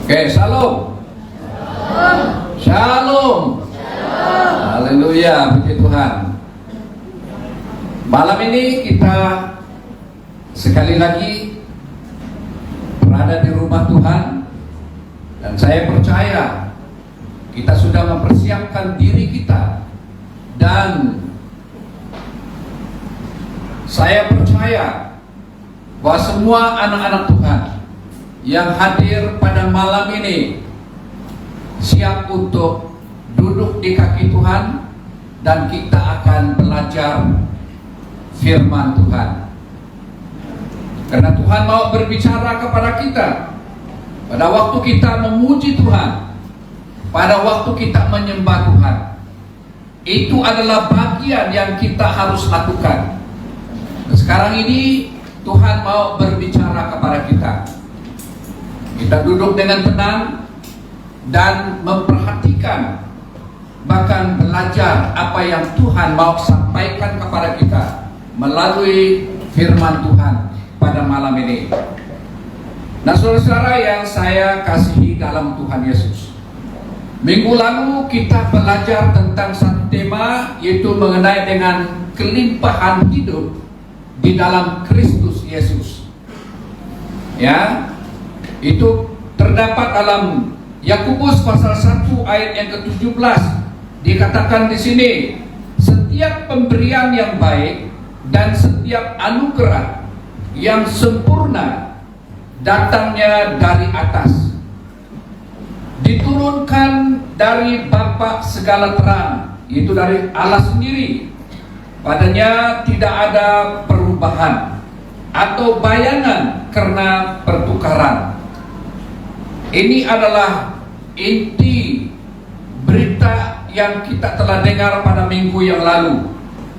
Oke, shalom. Shalom. Haleluya, puji Tuhan. Malam ini kita sekali lagi berada di rumah Tuhan, dan saya percaya kita sudah mempersiapkan diri kita, dan saya percaya bahwa semua anak-anak Tuhan yang hadir pada malam ini siap untuk duduk di kaki Tuhan, dan kita akan belajar firman Tuhan. Karena Tuhan mau berbicara kepada kita pada waktu kita memuji Tuhan, pada waktu kita menyembah Tuhan. Itu adalah bagian yang kita harus lakukan. Sekarang ini Tuhan mau berbicara kepada kita. Kita duduk dengan tenang dan memperhatikan, bahkan belajar apa yang Tuhan mau sampaikan kepada kita melalui firman Tuhan pada malam ini. Nah, saudara-saudara yang saya kasihi dalam Tuhan Yesus, minggu lalu kita belajar tentang satu tema, yaitu mengenai dengan kelimpahan hidup di dalam Kristus Yesus. Ya, itu terdapat dalam Yakobus pasal 1 ayat yang ke-17. Dikatakan di sini, setiap pemberian yang baik dan setiap anugerah yang sempurna datangnya dari atas, diturunkan dari Bapa segala terang, itu dari Allah sendiri. Padanya tidak ada perubahan atau bayangan karena pertukaran. Ini adalah inti berita yang kita telah dengar pada minggu yang lalu.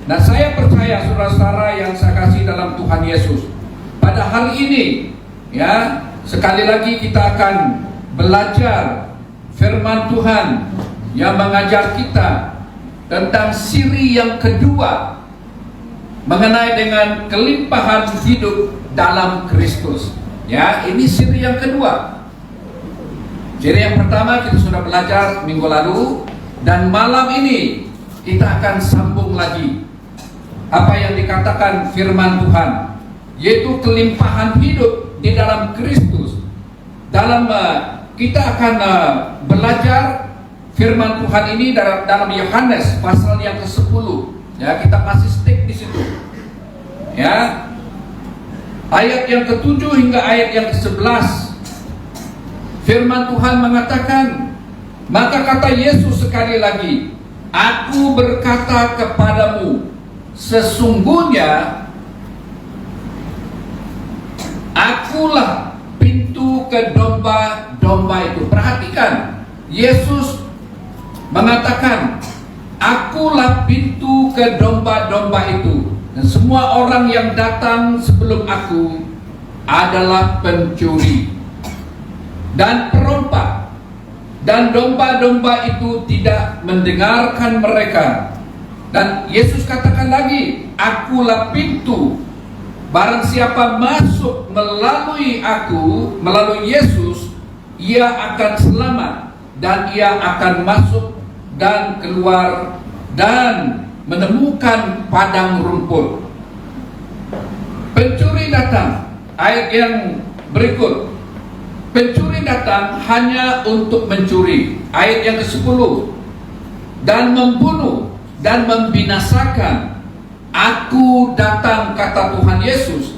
Nah, saya percaya saudara-saudara yang saya kasih dalam Tuhan Yesus, pada hari ini ya, sekali lagi kita akan belajar firman Tuhan yang mengajar kita tentang siri yang kedua mengenai dengan kelimpahan hidup dalam Kristus. Ya, ini siri yang kedua. Siri yang pertama kita sudah belajar minggu lalu, dan malam ini kita akan sambung lagi apa yang dikatakan firman Tuhan, yaitu kelimpahan hidup di dalam Kristus. Kita akan belajar firman Tuhan ini dalam Yohanes pasal yang ke-10. Ya, kita masih stick di situ. Ya. Ayat yang ke-7 hingga ayat yang ke-11. Firman Tuhan mengatakan, maka kata Yesus sekali lagi, aku berkata kepadamu, sesungguhnya akulah pintu ke domba-domba itu. Perhatikan, Yesus mengatakan, akulah pintu ke domba-domba itu, dan semua orang yang datang sebelum aku adalah pencuri dan perompak, dan domba-domba itu tidak mendengarkan mereka. Dan Yesus katakan lagi, akulah pintu, barang siapa masuk melalui aku, melalui Yesus, ia akan selamat, dan ia akan masuk dan keluar dan menemukan padang rumput. Pencuri datang, ayat yang berikut, pencuri datang hanya untuk mencuri, ayat yang ke-10, dan membunuh dan membinasakan. Aku datang, kata Tuhan Yesus.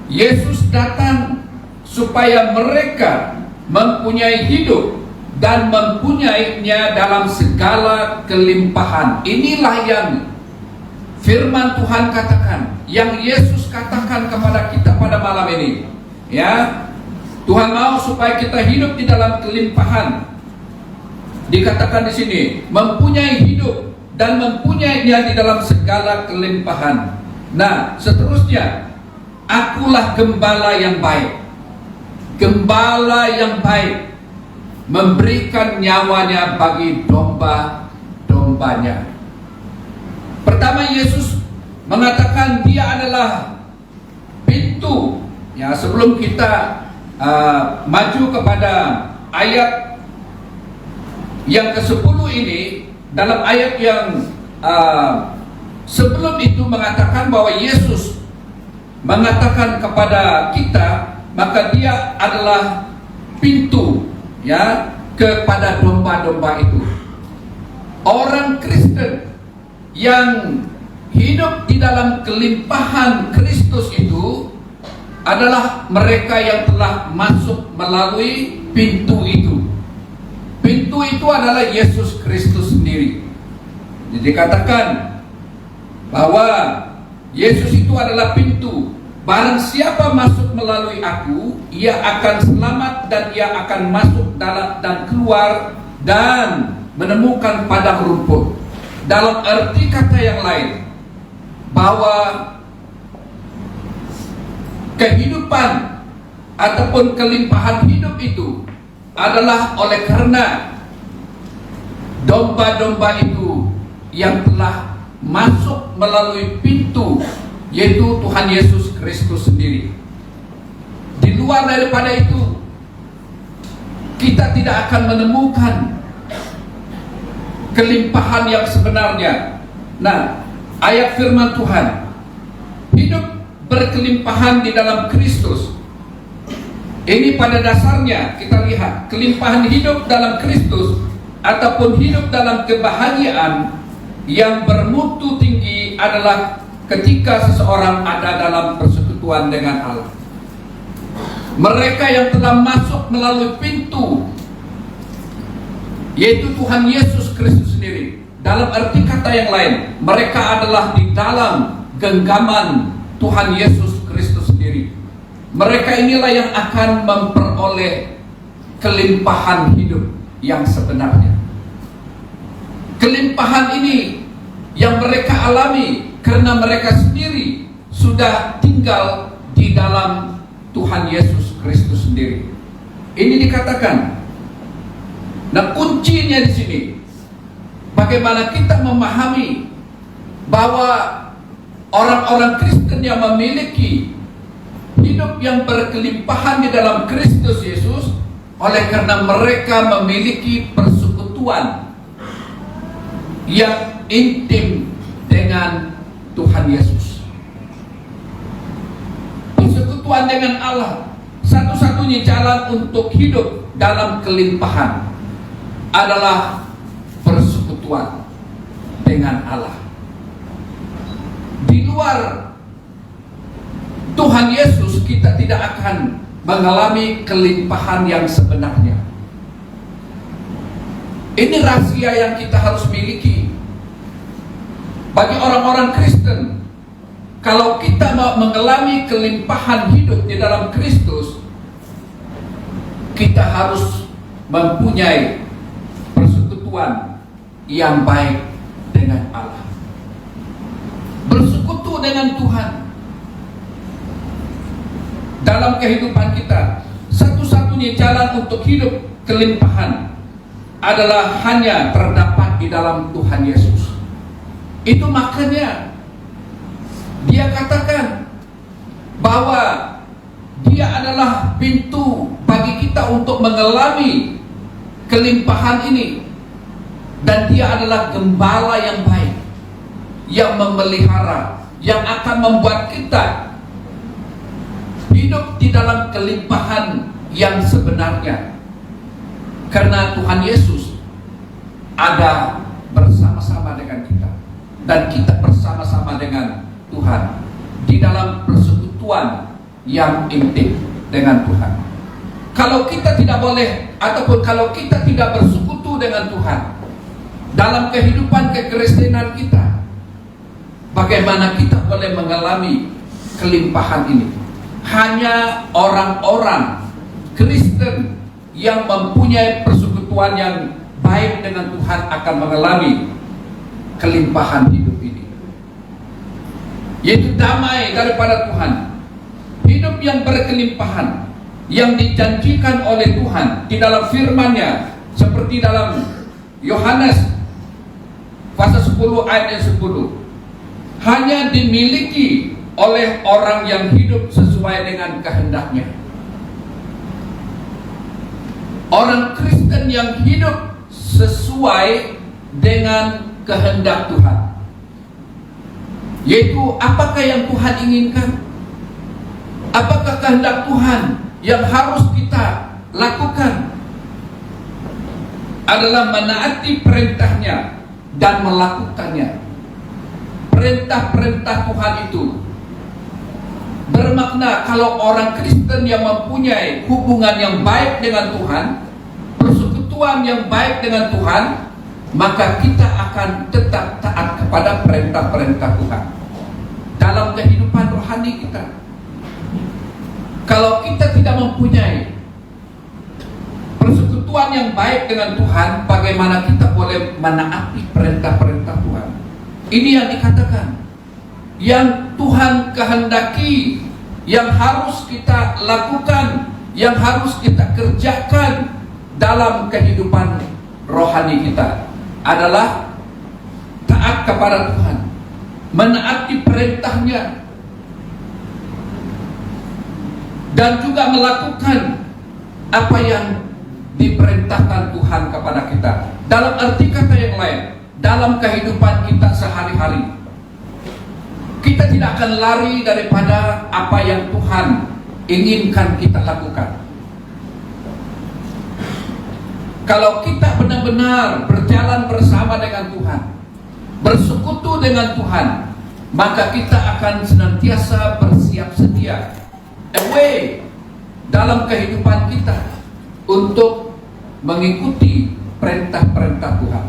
Yesus datang supaya mereka mempunyai hidup dan mempunyainya dalam segala kelimpahan. Inilah yang firman Tuhan katakan, yang Yesus katakan kepada kita pada malam ini. Ya, Tuhan mau supaya kita hidup di dalam kelimpahan. Dikatakan di sini, mempunyai hidup dan mempunyainya di dalam segala kelimpahan. Nah, seterusnya, akulah gembala yang baik. Gembala yang baik memberikan nyawanya bagi domba-dombanya. Pertama, Yesus mengatakan dia adalah pintu. Ya, sebelum kita maju kepada ayat yang ke-10 ini, dalam ayat yang sebelum itu mengatakan bahwa Yesus mengatakan kepada kita, maka dia adalah pintu ya kepada domba-domba itu. Orang Kristen yang hidup di dalam kelimpahan Kristus itu adalah mereka yang telah masuk melalui pintu itu. Pintu itu adalah Yesus Kristus sendiri. Jadi dikatakan bahwa Yesus itu adalah pintu. Barang siapa masuk melalui aku, ia akan selamat dan ia akan masuk dalam dan keluar dan menemukan padang rumput. Dalam arti kata yang lain, bahwa kehidupan ataupun kelimpahan hidup itu adalah oleh karena domba-domba itu yang telah masuk melalui pintu, yaitu Tuhan Yesus Kristus sendiri. Di luar daripada itu, kita tidak akan menemukan kelimpahan yang sebenarnya. Nah, ayat firman Tuhan, hidup berkelimpahan di dalam Kristus. Ini pada dasarnya kita lihat kelimpahan hidup dalam Kristus ataupun hidup dalam kebahagiaan yang bermutu tinggi adalah ketika seseorang ada dalam persekutuan dengan Allah. Mereka yang telah masuk melalui pintu, yaitu Tuhan Yesus Kristus sendiri. Dalam arti kata yang lain, mereka adalah di dalam genggaman Tuhan Yesus Kristus sendiri. Mereka inilah yang akan memperoleh kelimpahan hidup yang sebenarnya. Kelimpahan ini yang mereka alami karena mereka sendiri sudah tinggal di dalam Tuhan Yesus Kristus sendiri. Ini dikatakan. Nah, kuncinya di sini, bagaimana kita memahami bahwa orang-orang Kristen yang memiliki hidup yang berkelimpahan di dalam Kristus Yesus, oleh karena mereka memiliki persekutuan yang intim dengan Tuhan Yesus. Persekutuan dengan Allah, satu-satunya jalan untuk hidup dalam kelimpahan adalah persekutuan dengan Allah. Di luar Tuhan Yesus, kita tidak akan mengalami kelimpahan yang sebenarnya. Ini rahasia yang kita harus miliki. Bagi orang-orang Kristen, kalau kita mau mengalami kelimpahan hidup di dalam Kristus, kita harus mempunyai persekutuan yang baik dengan Allah. Bersekutu dengan Tuhan dalam kehidupan kita. Satu-satunya jalan untuk hidup kelimpahan adalah hanya terdapat di dalam Tuhan Yesus. Itu makanya dia katakan bahwa dia adalah pintu bagi kita untuk mengalami kelimpahan ini, dan dia adalah gembala yang baik, yang memelihara, yang akan membuat kita hidup di dalam kelimpahan yang sebenarnya. Karena Tuhan Yesus ada bersama-sama dengan kita, dan kita bersama-sama dengan Tuhan di dalam persekutuan yang intim dengan Tuhan. Kalau kita tidak boleh, ataupun kalau kita tidak bersekutu dengan Tuhan dalam kehidupan kekristenan kita, bagaimana kita boleh mengalami kelimpahan ini? Hanya orang-orang Kristen yang mempunyai persekutuan yang baik dengan Tuhan akan mengalami kelimpahan hidup ini, yaitu damai daripada Tuhan, hidup yang berkelimpahan yang dijanjikan oleh Tuhan di dalam firman-Nya, seperti dalam Yohanes pasal 10 ayat yang 10, hanya dimiliki oleh orang yang hidup sesuai dengan kehendaknya. orang Kristen yang hidup sesuai dengan kehendak Tuhan, yaitu apakah yang Tuhan inginkan, apakah kehendak Tuhan yang harus kita lakukan adalah menaati perintahnya dan melakukannya. Perintah-perintah Tuhan itu bermakna kalau orang Kristen yang mempunyai hubungan yang baik dengan Tuhan, persekutuan yang baik dengan Tuhan, maka kita akan tetap taat kepada perintah-perintah Tuhan dalam kehidupan rohani kita. Kalau kita tidak mempunyai persekutuan yang baik dengan Tuhan, bagaimana kita boleh menaati perintah-perintah Tuhan? Ini yang dikatakan, yang Tuhan kehendaki, yang harus kita lakukan, yang harus kita kerjakan dalam kehidupan rohani kita adalah taat kepada Tuhan, menaati perintahnya, dan juga melakukan apa yang diperintahkan Tuhan kepada kita. Dalam arti kata yang lain, dalam kehidupan kita sehari-hari, kita tidak akan lari daripada apa yang Tuhan inginkan kita lakukan. Kalau kita benar-benar berjalan bersama dengan Tuhan, bersekutu dengan Tuhan, maka kita akan senantiasa bersiap sedia away dalam kehidupan kita untuk mengikuti perintah-perintah Tuhan,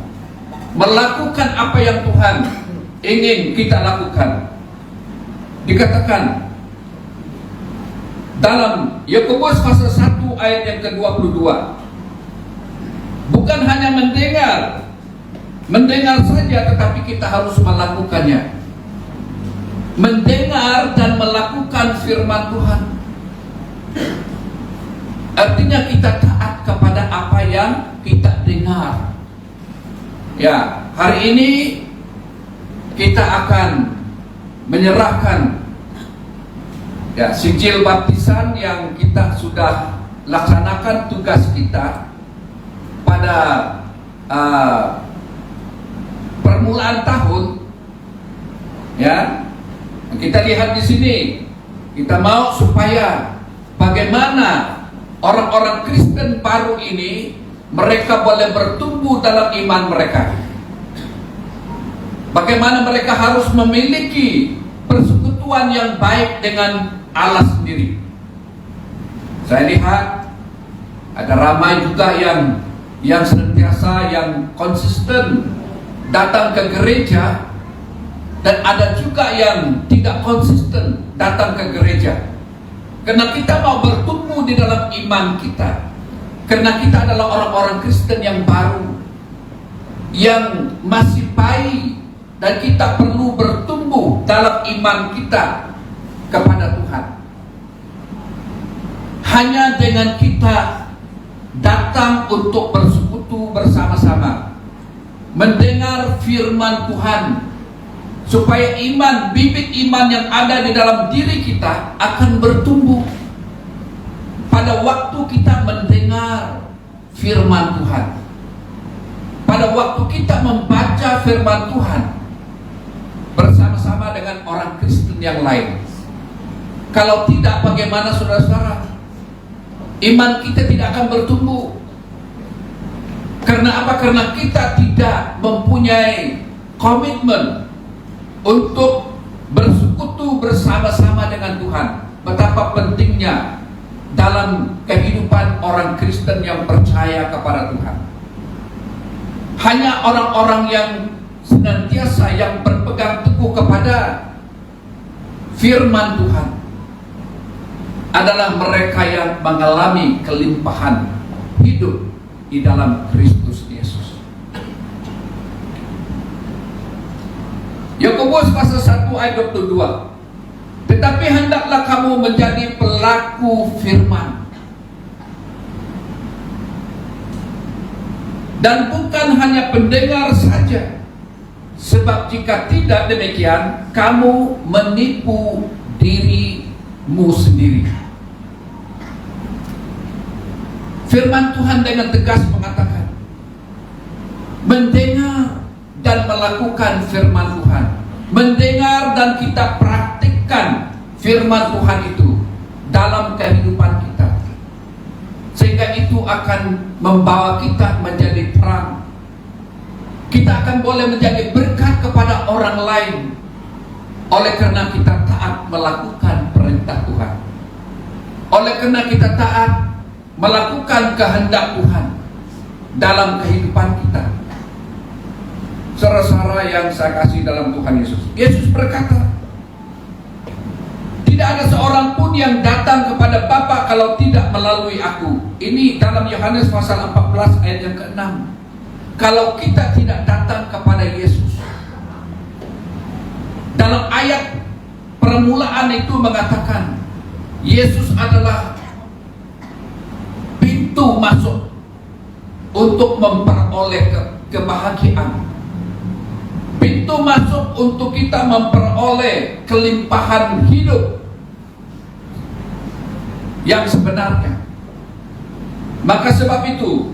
melakukan apa yang Tuhan ingin kita lakukan. Dikatakan dalam Yakobus pasal 1 ayat yang ke-22, bukan hanya mendengar saja, tetapi kita harus melakukannya. Mendengar dan melakukan firman Tuhan, artinya kita taat kepada apa yang kita dengar. Ya, hari ini kita akan menyerahkan sijil baptisan yang kita sudah laksanakan tugas kita pada permulaan tahun. Ya, kita lihat di sini, kita mau supaya bagaimana orang-orang Kristen baru ini mereka boleh bertumbuh dalam iman mereka. Bagaimana mereka harus memiliki persekutuan yang baik dengan Allah sendiri. Saya lihat ada ramai juga yang senantiasa, yang konsisten datang ke gereja, dan ada juga yang tidak konsisten datang ke gereja. Karena kita mau bertumbuh di dalam iman kita, karena kita adalah orang-orang Kristen yang baru, yang masih bayi, dan kita perlu bertumbuh dalam iman kita kepada Tuhan. Hanya dengan kita datang untuk bersekutu bersama-sama, mendengar firman Tuhan, supaya iman, bibit iman yang ada di dalam diri kita akan bertumbuh. Pada waktu kita mendengar firman Tuhan, pada waktu kita membaca firman Tuhan bersama-sama dengan orang Kristen yang lain. Kalau tidak, bagaimana saudara-saudara? Iman kita tidak akan bertumbuh. Karena apa? Karena kita tidak mempunyai komitmen untuk bersekutu bersama-sama dengan Tuhan. Betapa pentingnya dalam kehidupan orang Kristen yang percaya kepada Tuhan. Hanya orang-orang yang senantiasa yang berpegang teguh kepada firman Tuhan adalah mereka yang mengalami kelimpahan hidup di dalam Kristus Yesus. Yakobus pasal 1 ayat 22. Tetapi hendaklah kamu menjadi pelaku firman, dan bukan hanya pendengar saja, sebab jika tidak demikian, kamu menipu dirimu sendiri. Firman Tuhan dengan tegas mengatakan, mendengar dan melakukan firman Tuhan, mendengar dan kita praktikkan firman Tuhan itu dalam kehidupan kita, sehingga itu akan membawa kita menjadi terang. Kita akan boleh menjadi berkat kepada orang lain oleh karena kita taat melakukan perintah Tuhan, oleh karena kita taat melakukan kehendak Tuhan dalam kehidupan kita. Saudara-saudara yang saya kasih dalam Tuhan Yesus, Yesus berkata, tidak ada seorang pun yang datang kepada Bapa kalau tidak melalui aku. Ini dalam Yohanes pasal 14 ayat yang ke-6. Kalau kita tidak datang kepada Yesus, dalam ayat permulaan itu mengatakan Yesus adalah pintu masuk untuk memperoleh kebahagiaan, pintu masuk untuk kita memperoleh kelimpahan hidup yang sebenarnya. Maka sebab itu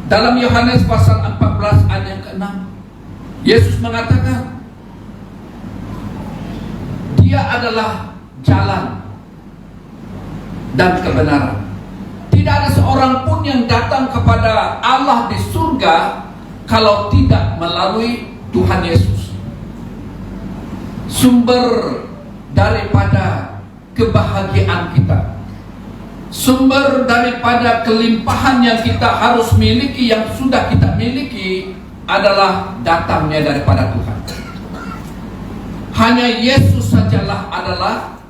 dalam Yohanes pasal 14 ayat yang ke-6, Yesus mengatakan Dia adalah jalan dan kebenaran. Tidak ada seorang pun yang datang kepada Allah di surga kalau tidak melalui Tuhan Yesus. Sumber daripada kebahagiaan kita, sumber daripada kelimpahan yang kita harus miliki, yang sudah kita miliki, adalah datangnya daripada Tuhan. Hanya Yesus sajalah adalah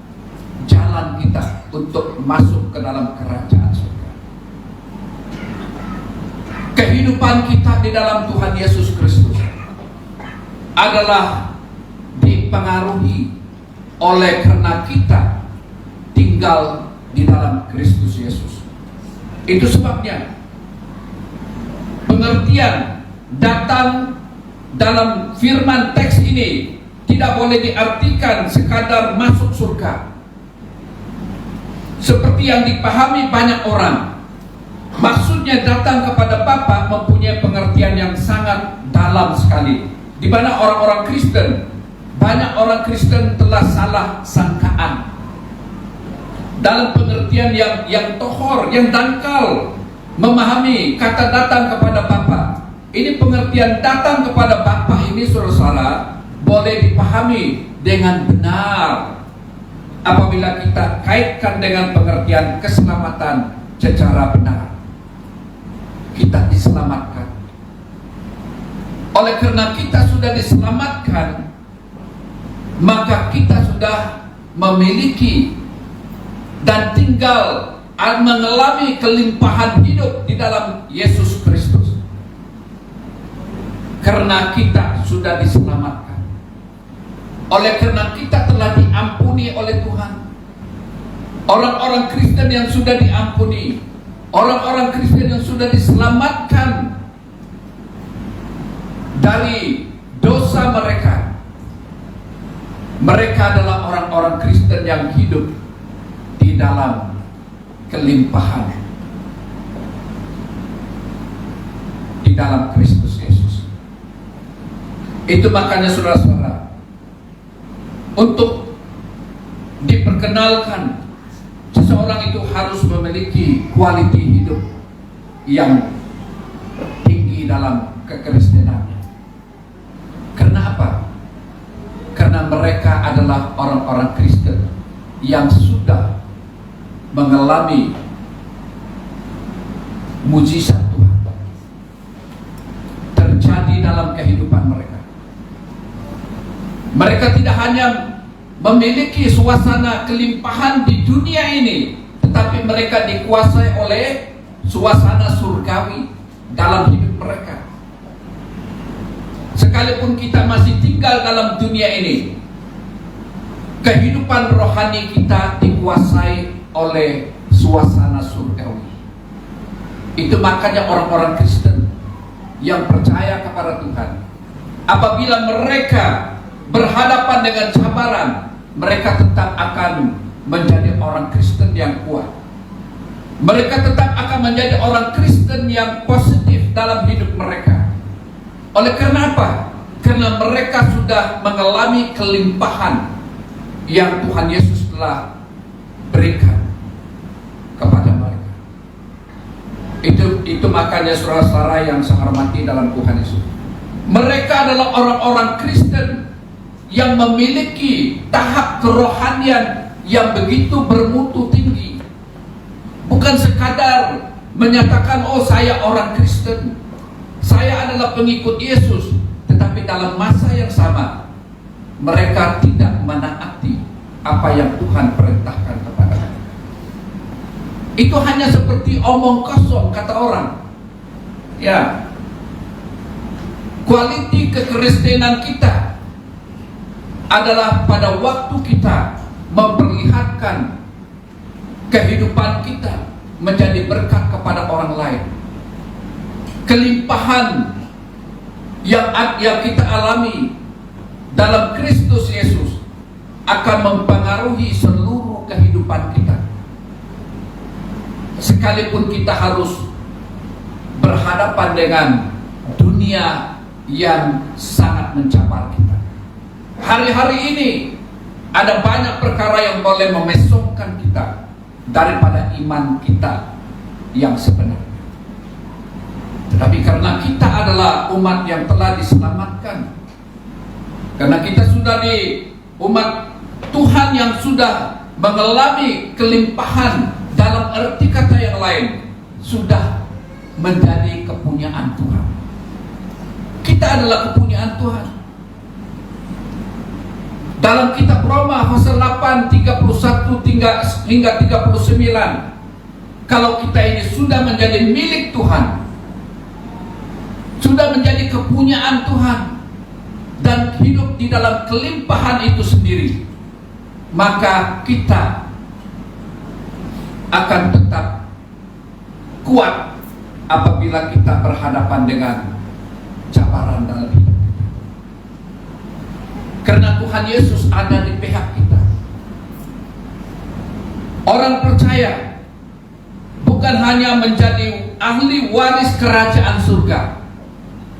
jalan kita untuk masuk ke dalam kerajaan surga. Kehidupan kita di dalam Tuhan Yesus Kristus adalah dipengaruhi oleh karena kita tinggal di dalam Kristus Yesus. Itu sebabnya pengertian datang dalam firman teks ini tidak boleh diartikan sekadar masuk surga seperti yang dipahami banyak orang. Maksudnya datang kepada Bapa mempunyai pengertian yang sangat dalam sekali, di mana orang-orang Kristen, banyak orang Kristen telah salah sangkaan dalam pengertian yang tohor, yang dangkal, memahami kata datang kepada Bapa. Ini pengertian datang kepada Bapa ini, saudara-saudara, boleh dipahami dengan benar apabila kita kaitkan dengan pengertian keselamatan secara benar. Kita diselamatkan. Oleh karena kita sudah diselamatkan, maka kita sudah memiliki dan tinggal mengalami kelimpahan hidup di dalam Yesus Kristus. Karena kita sudah diselamatkan, oleh karena kita telah diampuni oleh Tuhan. Orang-orang Kristen yang sudah diampuni, orang-orang Kristen yang sudah diselamatkan dari dosa mereka, mereka adalah orang-orang Kristen yang hidup di dalam kelimpahan di dalam Kristus Yesus. Itu makanya saudara-saudara, untuk diperkenalkan seseorang itu harus memiliki kualiti hidup yang tinggi dalam kekristenannya. Karena apa? Karena mereka adalah orang-orang Kristen yang sudah mengalami mujizat Tuhan terjadi dalam kehidupan mereka. Mereka tidak hanya memiliki suasana kelimpahan di dunia ini, tetapi mereka dikuasai oleh suasana surgawi dalam hidup mereka. Sekalipun kita masih tinggal dalam dunia ini, kehidupan rohani kita dikuasai oleh suasana surgawi. Itu makanya orang-orang Kristen yang percaya kepada Tuhan, apabila mereka berhadapan dengan cabaran, mereka tetap akan menjadi orang Kristen yang kuat. Mereka tetap akan menjadi orang Kristen yang positif dalam hidup mereka. Oleh karena apa? Karena mereka sudah mengalami kelimpahan yang Tuhan Yesus telah berikan kepada mereka. Itu makanya saudara-saudara yang saya hormati dalam Tuhan Yesus, mereka adalah orang-orang Kristen yang memiliki tahap kerohanian yang begitu bermutu tinggi. Bukan sekadar menyatakan, oh saya orang Kristen, saya adalah pengikut Yesus, tetapi dalam masa yang sama mereka tidak menaati apa yang Tuhan perintahkan kepada mereka. Itu hanya seperti omong kosong kata orang. Ya, kualiti kekristenan kita adalah pada waktu kita memperlihatkan kehidupan kita menjadi berkat kepada orang lain. Kelimpahan yang kita alami dalam Kristus Yesus akan mempengaruhi seluruh kehidupan kita. Sekalipun kita harus berhadapan dengan dunia yang sangat mencabar kita. Hari-hari ini ada banyak perkara yang boleh memesongkan kita daripada iman kita yang sebenarnya. Tetapi karena kita adalah umat yang telah diselamatkan, karena kita sudah di umat Tuhan yang sudah mengalami kelimpahan, dalam arti kata yang lain, sudah menjadi kepunyaan Tuhan. Kita adalah kepunyaan Tuhan. Dalam kitab Roma pasal 8 31 hingga 39, kalau kita ini sudah menjadi milik Tuhan, sudah menjadi kepunyaan Tuhan, dan hidup di dalam kelimpahan itu sendiri, maka kita akan tetap kuat apabila kita berhadapan dengan cabaran dalam hidup kita. Karena Tuhan Yesus ada di pihak kita. Orang percaya bukan hanya menjadi ahli waris kerajaan surga,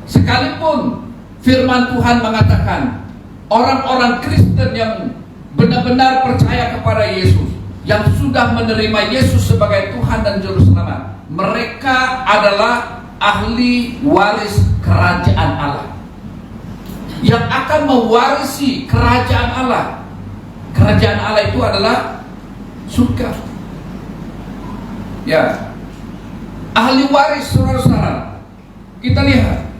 sekalipun firman Tuhan mengatakan orang-orang Kristen yang benar-benar percaya kepada Yesus, yang sudah menerima Yesus sebagai Tuhan dan Juru Selamat, mereka adalah ahli waris kerajaan Allah, yang akan mewarisi kerajaan Allah. Kerajaan Allah itu adalah surga. Ya, ahli waris, saudara-saudara. Kita lihat,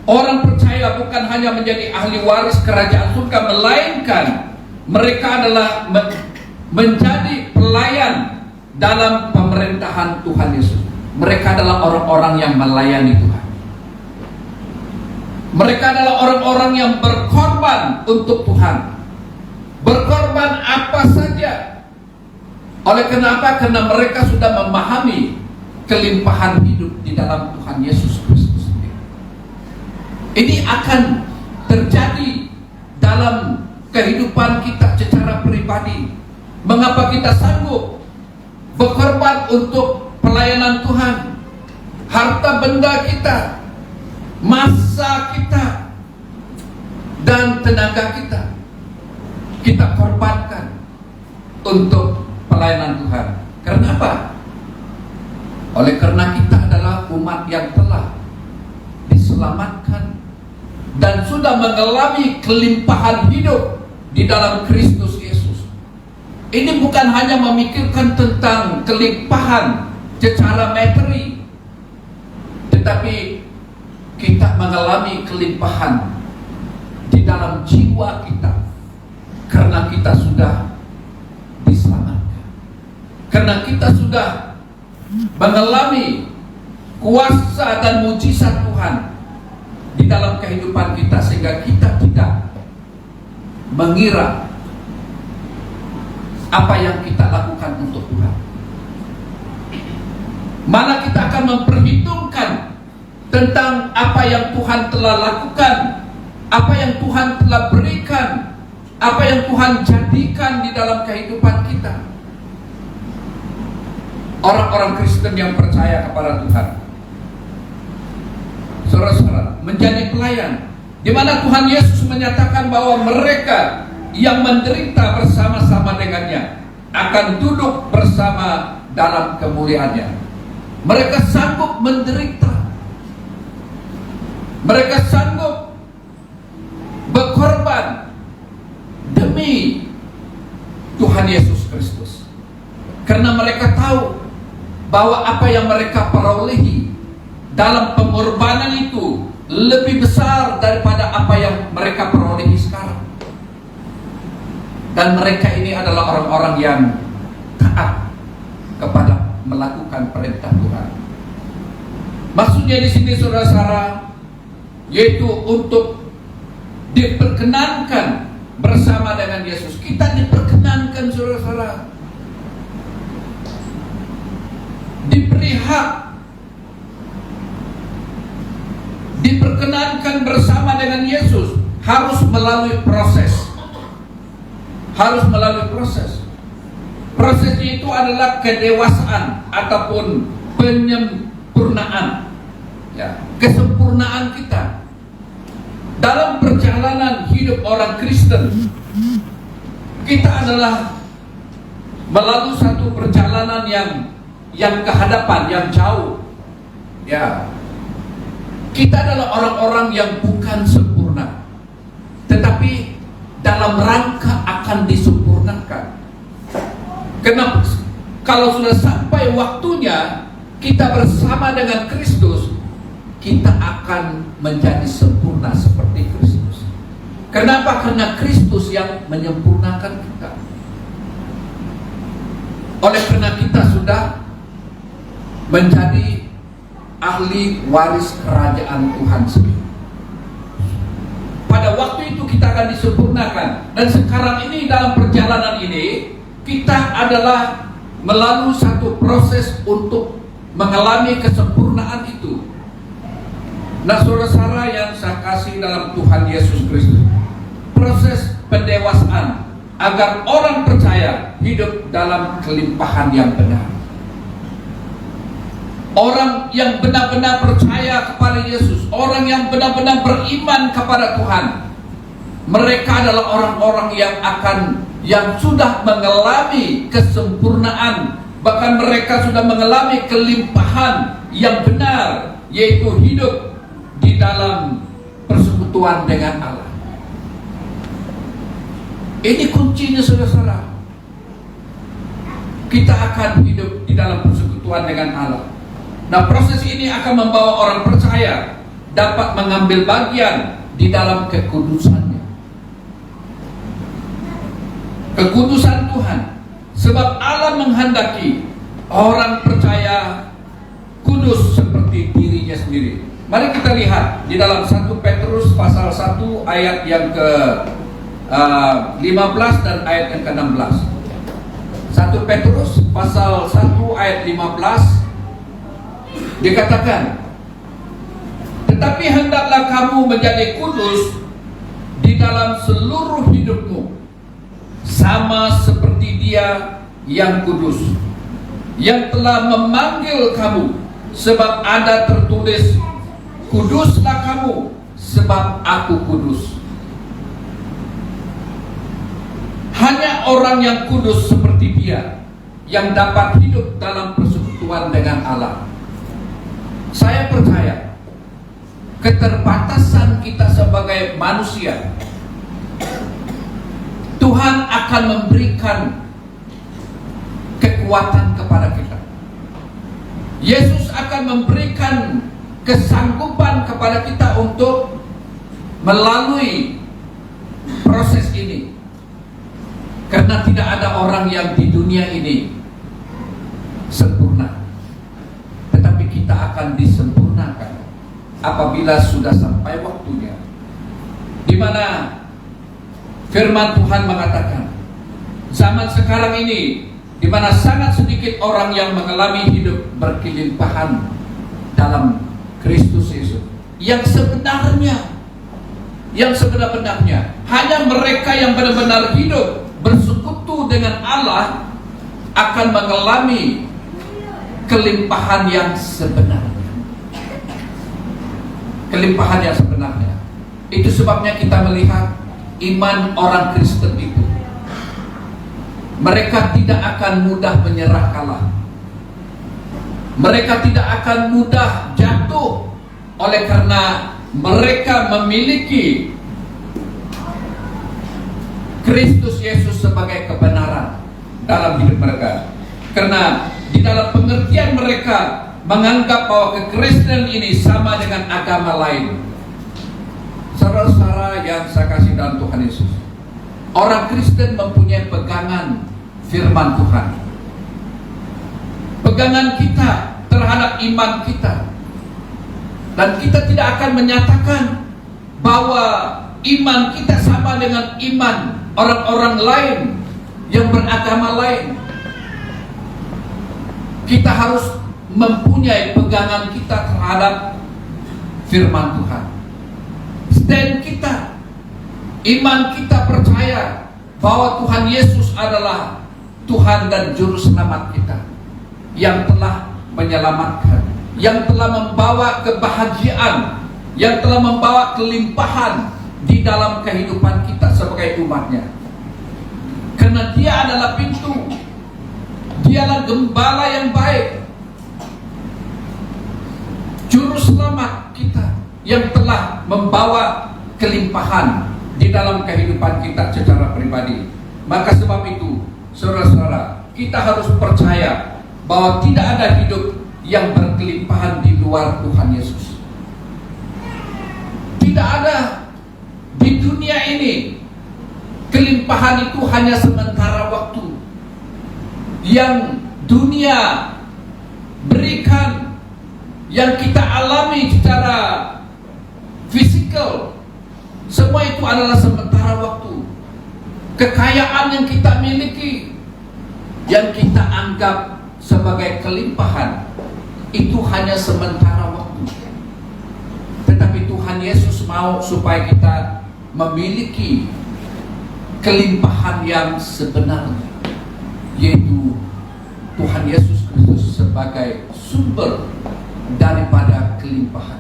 orang percaya bukan hanya menjadi ahli waris kerajaan surga, melainkan mereka adalah menjadi pelayan dalam pemerintahan Tuhan Yesus. Mereka adalah orang-orang yang melayani Tuhan. Mereka adalah orang-orang yang berkorban untuk Tuhan. Berkorban apa saja. Oleh kenapa? Karena mereka sudah memahami kelimpahan hidup di dalam Tuhan Yesus Kristus sendiri. Ini akan terjadi dalam kehidupan kita secara pribadi. Mengapa kita sanggup berkorban untuk pelayanan Tuhan? Harta benda kita, masa kita, dan tenaga kita korbankan untuk pelayanan Tuhan. Karena apa? Oleh karena kita adalah umat yang telah diselamatkan dan sudah mengalami kelimpahan hidup di dalam Kristus Yesus. Ini bukan hanya memikirkan tentang kelimpahan secara materi, tetapi kita mengalami kelimpahan di dalam jiwa kita, karena kita sudah diselamatkan, karena kita sudah mengalami kuasa dan mujizat Tuhan di dalam kehidupan kita, sehingga kita tidak mengira apa yang kita lakukan untuk Tuhan. Mana kita akan memperhitungkan tentang apa yang Tuhan telah lakukan, apa yang Tuhan telah berikan, apa yang Tuhan jadikan di dalam kehidupan kita. orang-orang Kristen yang percaya kepada Tuhan. Saudara-saudara, menjadi pelayan, di mana Tuhan Yesus menyatakan bahwa mereka yang menderita bersama-sama dengannya akan duduk bersama dalam kemuliaannya. Mereka sanggup menderita, mereka sanggup berkorban demi Tuhan Yesus Kristus, karena mereka tahu bahwa apa yang mereka perolehi dalam pengorbanan itu lebih besar daripada apa yang mereka perolehi sekarang. Dan mereka ini adalah orang-orang yang taat kepada melakukan perintah Tuhan. Maksudnya di sini saudara-saudara, yaitu untuk diperkenankan bersama dengan Yesus. Kita diperkenankan saudara-saudara, diberi hak, diperkenankan bersama dengan Yesus, harus melalui proses. Prosesnya itu adalah kedewasaan ataupun penyempurnaan, ya, kesempurnaan kita dalam perjalanan hidup orang Kristen. Kita adalah melalui satu perjalanan yang kehadapan, yang jauh, ya. Kita adalah orang-orang yang bukan sempurna, tetapi dalam rangka akan disempurnakan. Kenapa? Kalau sudah sampai waktunya kita bersama dengan Kristus, kita akan menjadi sempurna seperti Kristus. Kenapa? Karena Kristus yang menyempurnakan kita. Oleh karena kita sudah menjadi ahli waris kerajaan Tuhan sendiri. Pada waktu itu kita akan disempurnakan. Dan sekarang ini dalam perjalanan ini, kita adalah melalui satu proses untuk mengalami kesempurnaan itu. Nah, saudara-saudara yang saya kasih dalam Tuhan Yesus Kristus, proses pendewasaan agar orang percaya hidup dalam kelimpahan yang benar. Orang yang benar-benar percaya kepada Yesus, orang yang benar-benar beriman kepada Tuhan, mereka adalah orang-orang yang sudah mengalami kesempurnaan, bahkan mereka sudah mengalami kelimpahan yang benar, yaitu hidup di dalam persekutuan dengan Allah. Ini kuncinya saudara-saudara. Kita akan hidup di dalam persekutuan dengan Allah. Nah, proses ini akan membawa orang percaya dapat mengambil bagian di dalam kekudusannya. Kekudusan Tuhan. Sebab Allah menghendaki orang percaya kudus seperti dirinya sendiri. Mari kita lihat di dalam 1 Petrus pasal 1 ayat yang ke 15 dan ayat yang ke-16. 1 Petrus pasal 1 ayat 15 dikatakan, tetapi hendaklah kamu menjadi kudus di dalam seluruh hidupmu, sama seperti Dia yang kudus, yang telah memanggil kamu. Sebab ada tertulis, kuduslah kamu, sebab aku kudus. Hanya orang yang kudus seperti Dia yang dapat hidup dalam persekutuan dengan Allah. Saya percaya keterbatasan kita sebagai manusia, Tuhan akan memberikan kekuatan kepada kita. Yesus akan memberikan kesanggupan kepada kita untuk melalui proses ini. Karena tidak ada orang yang di dunia ini sempurna, tetapi kita akan disempurnakan apabila sudah sampai waktunya, di mana firman Tuhan mengatakan zaman sekarang ini, di mana sangat sedikit orang yang mengalami hidup berkelimpahan dalam Kristus Yesus yang sebenar-benarnya. Hanya mereka yang benar-benar hidup bersekutu dengan Allah akan mengalami kelimpahan yang sebenarnya. Kelimpahan yang sebenarnya. Itu sebabnya kita melihat iman orang Kristen itu, mereka tidak akan mudah menyerah kalah. Mereka tidak akan mudah jatuh, oleh karena mereka memiliki Kristus Yesus sebagai kebenaran dalam hidup mereka. Karena di dalam pengertian mereka menganggap bahwa kekristenan ini sama dengan agama lain. Saudara-saudara yang saya kasih dalam Tuhan Yesus, orang Kristen mempunyai pegangan firman Tuhan. Pegangan kita terhadap iman kita. Dan kita tidak akan menyatakan bahwa iman kita sama dengan iman orang-orang lain yang beragama lain. Kita harus mempunyai pegangan kita terhadap firman Tuhan. Stand kita, iman kita percaya bahwa Tuhan Yesus adalah Tuhan dan Juru Selamat kita, yang telah menyelamatkan, yang telah membawa kebahagiaan, yang telah membawa kelimpahan di dalam kehidupan kita sebagai umatnya. Karena Dia adalah pintu, Dialah gembala yang baik, Juru Selamat kita, yang telah membawa kelimpahan di dalam kehidupan kita secara pribadi. Maka sebab itu, saudara-saudara, kita harus percaya bahwa tidak ada hidup yang berkelimpahan di luar Tuhan Yesus. Tidak ada di dunia ini. Kelimpahan itu hanya sementara waktu. Yang dunia berikan, yang kita alami secara fisikal, semua itu adalah sementara waktu. Kekayaan yang kita miliki, yang kita anggap sebagai kelimpahan, itu hanya sementara waktu. Tetapi Tuhan Yesus mau supaya kita memiliki kelimpahan yang sebenarnya, yaitu Tuhan Yesus Kristus sebagai sumber daripada kelimpahan.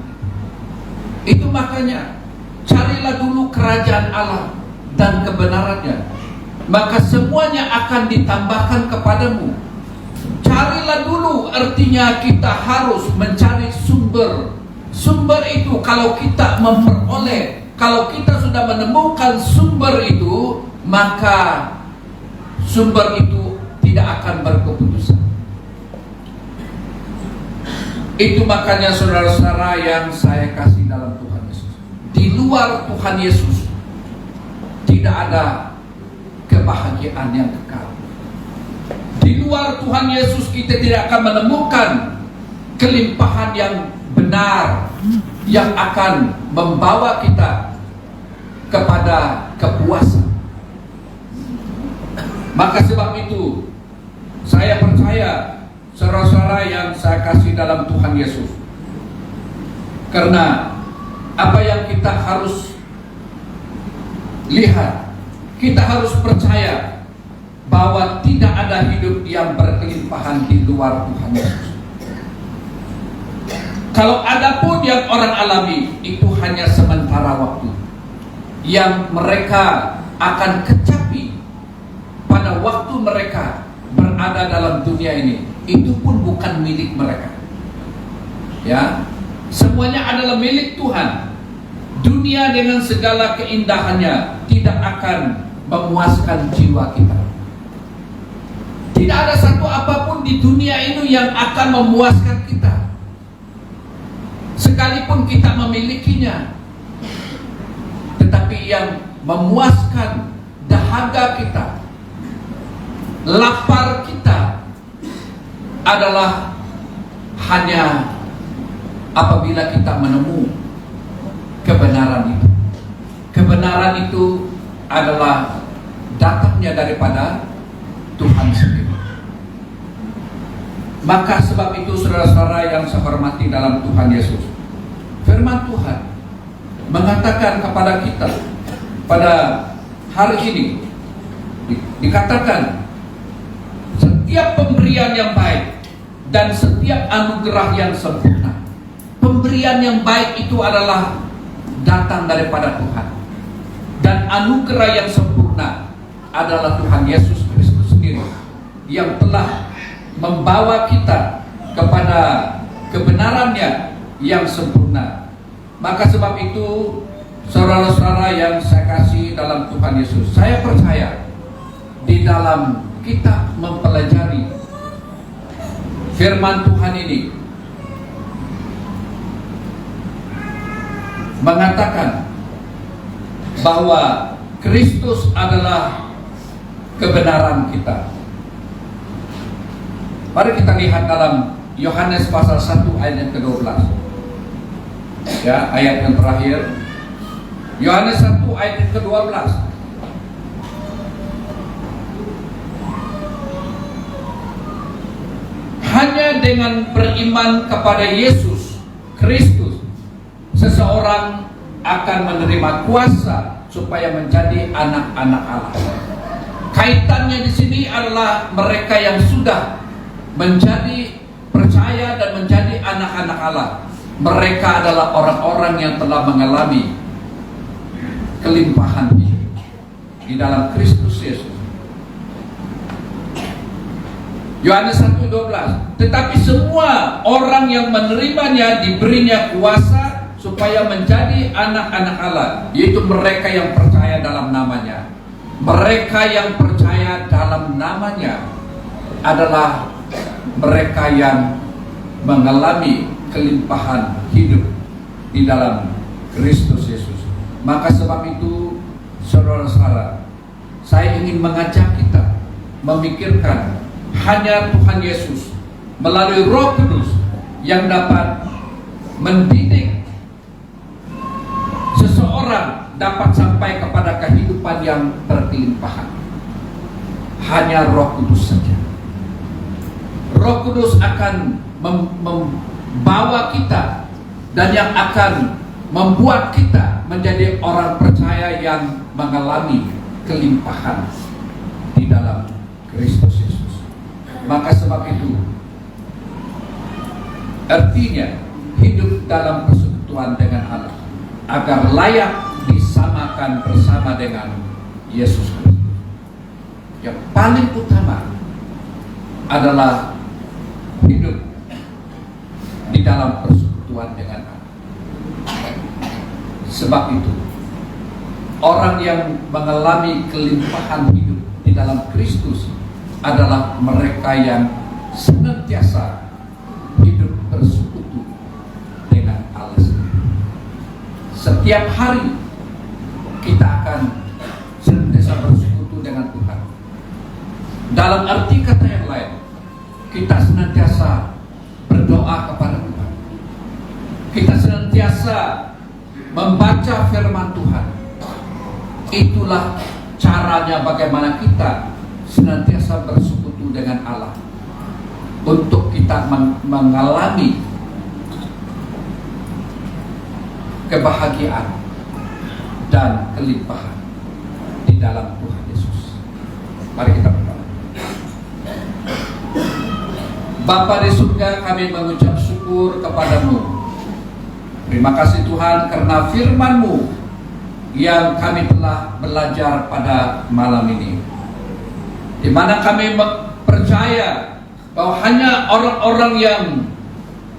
Itu makanya carilah dulu kerajaan Allah dan kebenarannya, maka semuanya akan ditambahkan kepadamu. Carilah dulu, artinya kita harus mencari sumber. Sumber itu kalau kita memperoleh, kalau kita sudah menemukan sumber itu, maka sumber itu tidak akan berkeputusan. Itu makanya saudara-saudara yang saya kasih dalam Tuhan Yesus, di luar Tuhan Yesus tidak ada kebahagiaan yang kekal. Di luar Tuhan Yesus kita tidak akan menemukan kelimpahan yang benar, yang akan membawa kita kepada kepuasan. Maka sebab itu saya percaya, saudara-saudara yang saya kasih dalam Tuhan Yesus, karena apa yang kita harus lihat, kita harus percaya bahwa tidak ada hidup yang berkelimpahan di luar Tuhan Yesus. Kalau ada pun yang orang alami, itu hanya sementara waktu, yang mereka akan kecapi pada waktu mereka berada dalam dunia ini. Itu pun bukan milik mereka. Ya, semuanya adalah milik Tuhan. Dunia dengan segala keindahannya tidak akan memuaskan jiwa kita. Tidak ada satu apapun di dunia ini yang akan memuaskan kita, sekalipun kita memilikinya. Tetapi yang memuaskan dahaga kita, lapar kita, adalah hanya apabila kita menemukan kebenaran itu. Kebenaran itu adalah datangnya daripada Tuhan sendiri. Maka sebab itu saudara-saudara yang saya hormati dalam Tuhan Yesus, firman Tuhan mengatakan kepada kita pada hari ini, dikatakan setiap pemberian yang baik dan setiap anugerah yang sempurna. Pemberian yang baik itu adalah datang daripada Tuhan. Dan anugerah yang sempurna adalah Tuhan Yesus Kristus sendiri, yang telah membawa kita kepada kebenarannya yang sempurna. Maka sebab itu, saudara-saudara yang saya kasih dalam Tuhan Yesus, saya percaya di dalam kita mempelajari firman Tuhan ini mengatakan bahwa Kristus adalah kebenaran kita. Mari kita lihat dalam Yohanes pasal 1 ayat yang ke-12. Ya, ayat yang terakhir. Yohanes 1 ayat yang ke-12. Hanya dengan beriman kepada Yesus Kristus, seseorang akan menerima kuasa supaya menjadi anak-anak Allah. Kaitannya di sini adalah mereka yang sudah menjadi percaya dan menjadi anak-anak Allah. Mereka adalah orang-orang yang telah mengalami kelimpahan hidup di dalam Kristus Yesus. Yohanes 1:12. Tetapi semua orang yang menerimanya diberinya kuasa supaya menjadi anak-anak Allah, yaitu mereka yang percaya dalam namanya. Mereka yang percaya dalam namanya adalah mereka yang mengalami kelimpahan hidup di dalam Kristus Yesus. Maka sebab itu, saudara-saudara, saya ingin mengajak kita memikirkan hanya Tuhan Yesus melalui Roh Kudus yang dapat mendidik seseorang dapat sampai kepada kehidupan yang berkelimpahan. Hanya Roh Kudus saja. Roh Kudus akan membawa kita dan yang akan membuat kita menjadi orang percaya yang mengalami kelimpahan di dalam Kristus Yesus. Maka sebab itu, artinya hidup dalam persekutuan dengan Allah agar layak disamakan bersama dengan Yesus Kristus. Yang paling utama adalah hidup di dalam persekutuan dengan Allah. Sebab itu, orang yang mengalami kelimpahan hidup di dalam Kristus adalah mereka yang senantiasa hidup bersekutu dengan Allah sendiri. Setiap hari kita akan senantiasa bersekutu dengan Tuhan. Dalam arti kata yang lain, kita senantiasa berdoa kepada Tuhan. Kita senantiasa membaca firman Tuhan. Itulah caranya bagaimana kita senantiasa bersekutu dengan Allah untuk kita mengalami kebahagiaan dan kelimpahan di dalam Tuhan Yesus. Mari kita berdoa. Bapa di surga, kami mengucap syukur kepadamu. Terima kasih Tuhan karena firman-Mu yang kami telah belajar pada malam ini, di mana kami percaya bahwa hanya orang-orang yang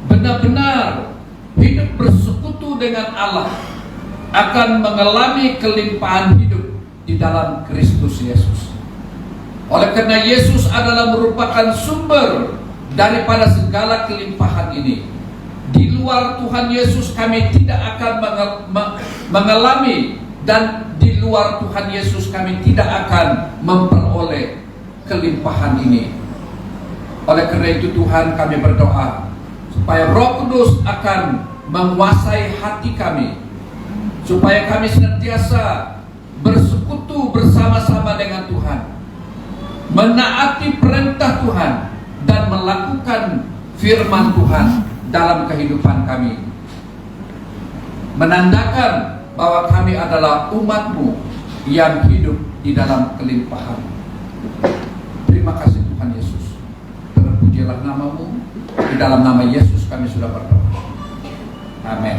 benar-benar hidup bersekutu dengan Allah akan mengalami kelimpahan hidup di dalam Kristus Yesus. Oleh karena Yesus adalah merupakan sumber daripada segala kelimpahan ini. Di luar Tuhan Yesus kami tidak akan mengalami, dan di luar Tuhan Yesus kami tidak akan memperoleh kelimpahan ini. Oleh karena itu Tuhan, kami berdoa supaya Roh Kudus akan menguasai hati kami, supaya kami senantiasa bersekutu bersama-sama dengan Tuhan, menaati perintah Tuhan dan melakukan firman Tuhan dalam kehidupan kami, menandakan bahwa kami adalah umat-Mu yang hidup di dalam kelimpahan. Terima kasih Tuhan Yesus. Terpuji terpujilah namamu. Di dalam nama Yesus kami sudah berdoa. Amin.